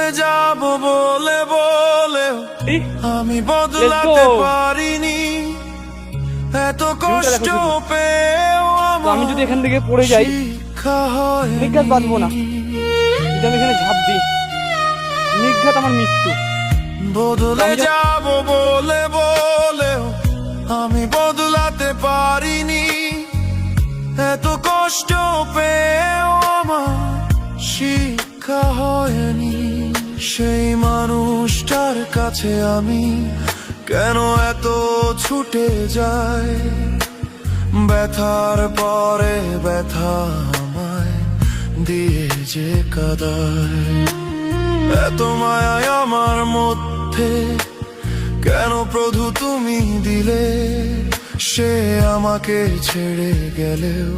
বদলে যাব বলে বলেও আমি বদলাতে পারিনি, এত কষ্ট পেয়েও আমি যদি এখান থেকে পড়ে যাই নিঘাত বাঁচবো না, যদি আমি এখানে ঝাঁপ দিই নিঘাত আমার মৃত্যু। বদলে যাব বলে বলেও আমি বদলাতে পারিনি, এত কষ্ট পেয়েও আমার শিক্ষা হয়নি। সেই মানুষটার কাছে আমি কেন এত ছুটে যাই, ব্যথার পরে ব্যথা আমায় দিয়ে যে কাঁদায়। এত মায়া আমার মধ্যে কেন প্রভু তুমি দিলে, সে আমাকে ছেড়ে গেলেও